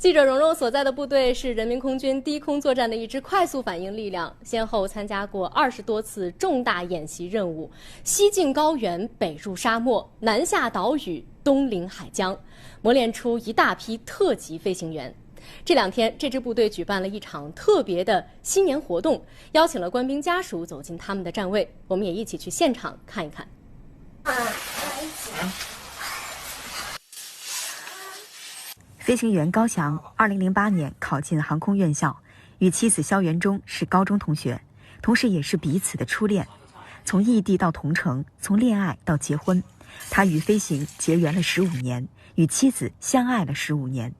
记者蓉蓉所在的部队是人民空军低空作战的一支快速反应力量，先后参加过20多次重大演习任务，西进高原，北入沙漠，南下岛屿，东临海疆，磨练出一大批特级飞行员。这2天，这支部队举办了一场特别的新年活动，邀请了官兵家属走进他们的站位，我们也一起去现场看一看。飞行员高翔2008年考进航空院校，与妻子肖元忠是高中同学，同时也是彼此的初恋。从异地到同城，从恋爱到结婚，他与飞行结缘了15年，与妻子相爱了15年。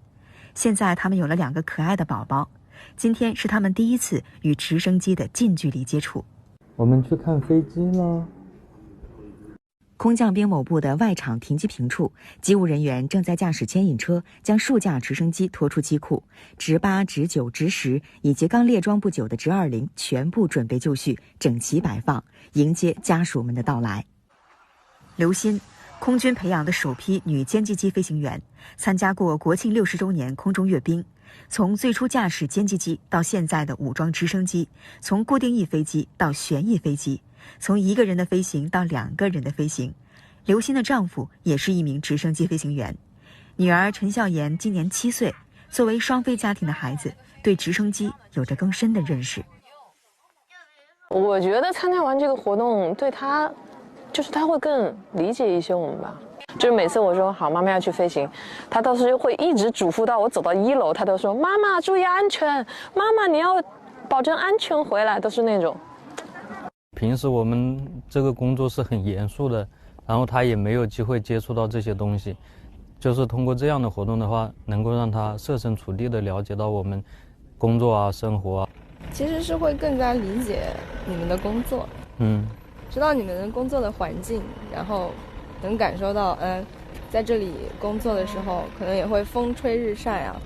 现在他们有了2个可爱的宝宝，今天是他们第一次与直升机的近距离接触。我们去看飞机了。空降兵某部的外场停机坪处，机务人员正在驾驶牵引车将数架直升机拖出机库，直8、直9、直10以及刚列装不久的直20全部准备就绪，整齐摆放，迎接家属们的到来。刘鑫，空军培养的首批女歼击机飞行员，参加过国庆60周年空中阅兵，从最初驾驶歼击机到现在的武装直升机，从固定翼飞机到旋翼飞机，从1个人的飞行到2个人的飞行。刘鑫的丈夫也是一名直升机飞行员，女儿陈笑妍今年7岁，作为双飞家庭的孩子，对直升机有着更深的认识。我觉得参加完这个活动，对他，就是他会更理解一些我们吧。就是每次我说好，妈妈要去飞行，他倒是会一直嘱咐到我走到1楼，他都说妈妈注意安全，妈妈你要保证安全回来，都是那种。平时我们这个工作是很严肃的，然后他也没有机会接触到这些东西，就是通过这样的活动的话，能够让他设身处地的了解到我们工作啊、生活啊。其实是会更加理解你们的工作，知道你们的工作的环境，然后能感受到，在这里工作的时候，可能也会风吹日晒啊，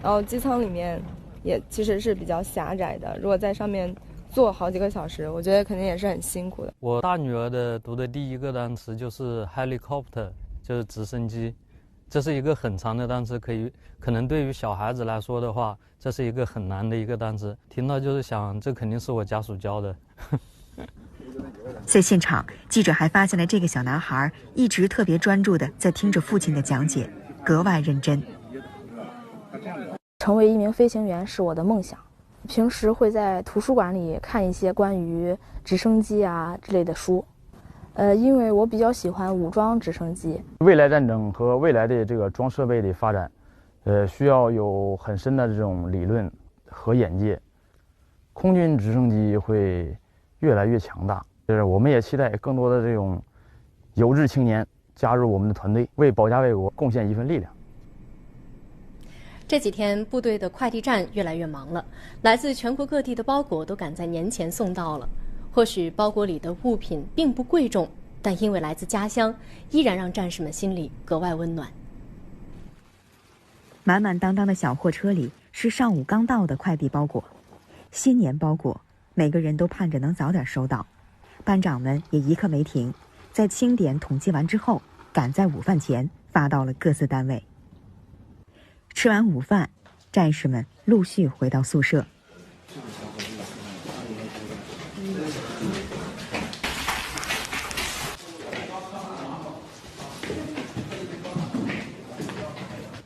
然后机舱里面也其实是比较狭窄的，如果在上面坐好几个小时，我觉得肯定也是很辛苦的。我大女儿读的第1个单词就是 helicopter， 就是直升机，这是一个很长的单词，可能对于小孩子来说的话，这是一个很难的一个单词，听到就是想，这肯定是我家属教的。在现场，记者还发现了这个小男孩一直特别专注地在听着父亲的讲解，格外认真。成为一名飞行员是我的梦想，平时会在图书馆里看一些关于直升机啊之类的书，因为我比较喜欢武装直升机。未来战争和未来的这个装设备的发展，需要有很深的这种理论和眼界。空军直升机会越来越强大，就是我们也期待更多的这种有志青年加入我们的团队，为保家卫国贡献一份力量。这几天，部队的快递站越来越忙了，来自全国各地的包裹都赶在年前送到了。或许包裹里的物品并不贵重，但因为来自家乡，依然让战士们心里格外温暖。满满当当的小货车里是上午刚到的快递包裹，新年包裹，每个人都盼着能早点收到。班长们也一刻没停，在清点统计完之后，赶在午饭前发到了各自单位。吃完午饭，战士们陆续回到宿舍。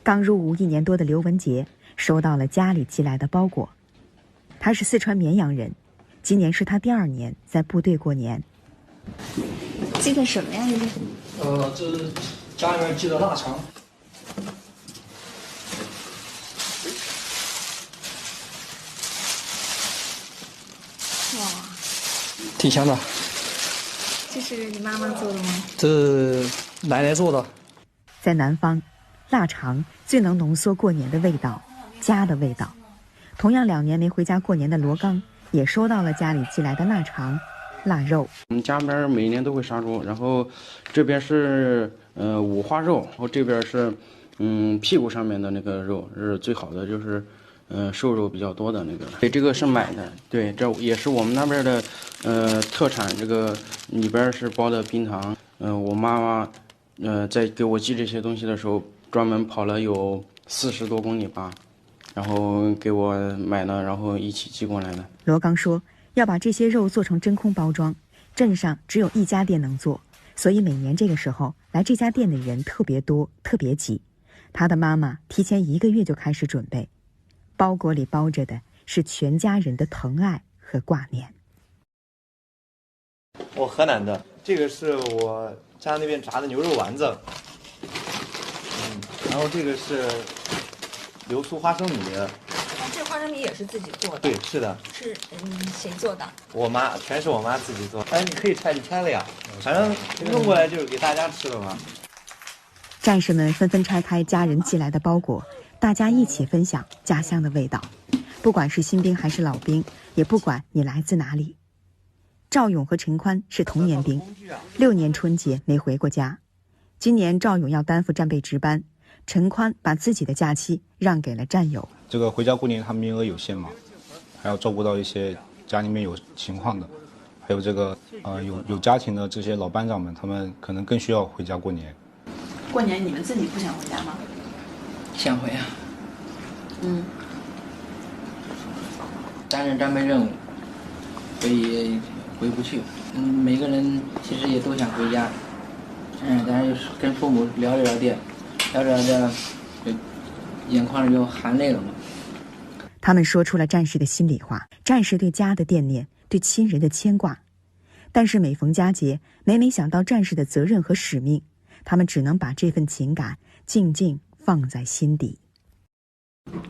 刚入伍1年多的刘文杰收到了家里寄来的包裹。他是四川绵阳人，今年是他第2年在部队过年。寄的什么呀？这是家里面寄的腊肠。哇，挺香的。这是你妈妈做的吗？这是奶奶做的。在南方，腊肠最能浓缩过年的味道，家的味道。同样2年没回家过年的罗刚也收到了家里寄来的腊肠、腊肉。我们家边每年都会杀猪，然后这边是五花肉，然后这边是屁股上面的那个肉是最好的，就是瘦肉比较多的那个。对，这个是买的，对，这也是我们那边的特产，这个里边是包的冰糖。我妈妈在给我寄这些东西的时候，专门跑了有40多公里吧，然后给我买了，然后一起寄过来的。罗刚说，要把这些肉做成真空包装，镇上只有一家店能做，所以每年这个时候来这家店的人特别多，特别挤。他的妈妈提前1个月就开始准备，包裹里包着的是全家人的疼爱和挂念。我河南的，这个是我家那边炸的牛肉丸子，然后这个是流苏花生米。这花生米也是自己做的？对，是的。是谁做的？我妈，全是我妈自己做。哎，你可以拆，你拆了呀？反正弄过来就是给大家吃的嘛。战士们纷纷拆开家人寄来的包裹，大家一起分享家乡的味道。不管是新兵还是老兵，也不管你来自哪里。赵勇和陈宽是同年兵，6年春节没回过家。今年赵勇要担负战备值班，陈宽把自己的假期让给了战友。这个回家过年他名额有限嘛，还要照顾到一些家里面有情况的，还有这个有家庭的这些老班长们，他们可能更需要回家过年。过年你们自己不想回家吗？想回啊。担任战备任务，所以回不去。每个人其实也都想回家，但是跟父母聊着聊天，就眼眶里就含泪了嘛。他们说出了战士的心里话，战士对家的惦念，对亲人的牵挂。但是每逢佳节，每每想到战士的责任和使命，他们只能把这份情感静静放在心底。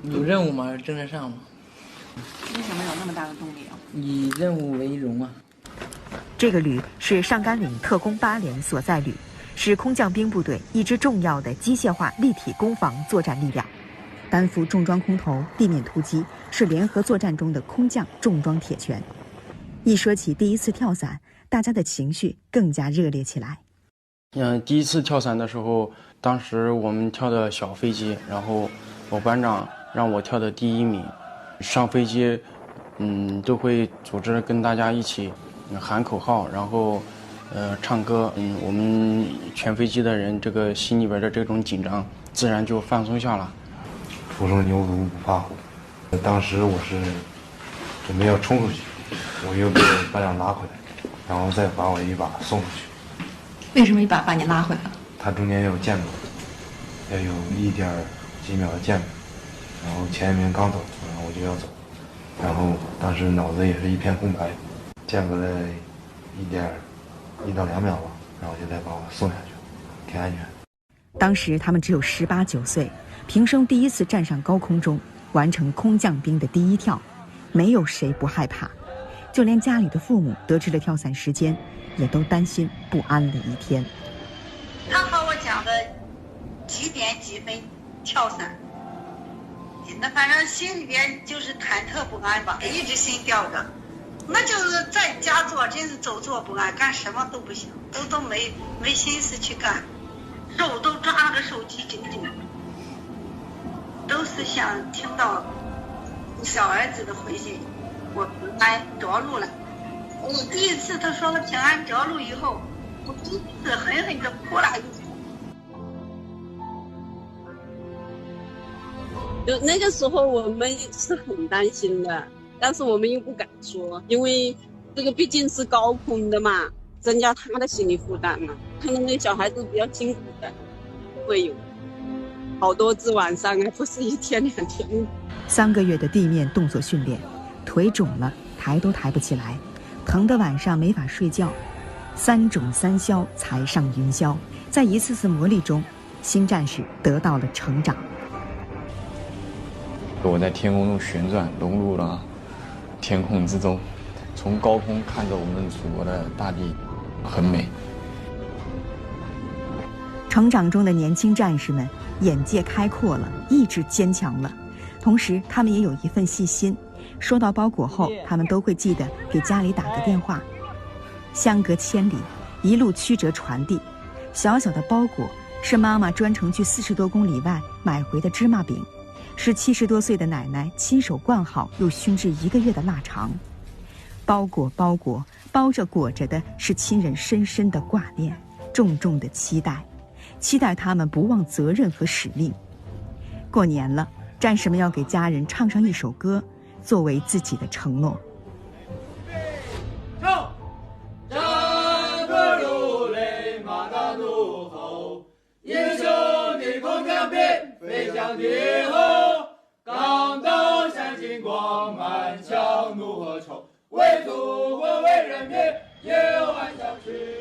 有任务嘛，跟得上嘛。为什么有那么大的动力啊？以任务为荣啊。这个旅是上甘岭特工8连所在旅，是空降兵部队一支重要的机械化立体攻防作战力量，担负重装空投、地面突击，是联合作战中的空降重装铁拳。一说起第一次跳伞，大家的情绪更加热烈起来。第一次跳伞的时候，当时我们跳的小飞机，然后我班长让我跳的第1名。上飞机，都会组织跟大家一起喊口号，然后唱歌。我们全飞机的人这个心里边的这种紧张，自然就放松下了。初生牛犊不怕虎。当时我是准备要冲出去，我又被班长拉回来，然后再把我一把送出去。为什么一把把你拉回来了？它中间有箭步，要有1点几秒的箭步，然后前面刚走，然后我就要走，然后当时脑子也是一片空白，间隔了1到2秒吧，然后就再把我送下去，挺安全。当时他们只有18、19岁，平生第一次站上高空中，完成空降兵的第1跳，没有谁不害怕，就连家里的父母得知了跳伞时间，也都担心不安了一天。他和我讲的几点几分跳伞，那反正心里边就是忐忑不安吧，一直心吊着。那就是在家做，真是走坐不安，干什么都不行，都没心思去干，手都抓着手机紧紧，都是想听到小儿子的回信，我平安着陆了。我第一次他说了平安着陆以后，我真是狠狠的哭了一场。就那个时候我们是很担心的，但是我们又不敢说，因为这个毕竟是高空的嘛，增加他的心理负担嘛。看到那小孩子比较辛苦的，会有好多次晚上啊，不是1天2天。3个月的地面动作训练，腿肿了，抬都抬不起来，疼的晚上没法睡觉。3肿3消才上云霄，在一次次磨砺中，新战士得到了成长。我在天空中旋转，融入了天空之中，从高空看着我们祖国的大地，很美。成长中的年轻战士们眼界开阔了，意志坚强了，同时他们也有一份细心。收到包裹后，他们都会记得给家里打个电话。相隔千里，一路曲折传递。小小的包裹是妈妈专程去40多公里外买回的芝麻饼，是70多岁的奶奶亲手灌好又熏制1个月的腊肠。包裹包着裹着的是亲人深深的挂念，重重的期待他们不忘责任和使命。过年了，战士们要给家人唱上一首歌，作为自己的承诺。唱，战歌如雷，马达怒吼，英雄的空降兵飞向敌后，钢刀闪金光，满腔怒和愁，为祖国为人民，有爱相随。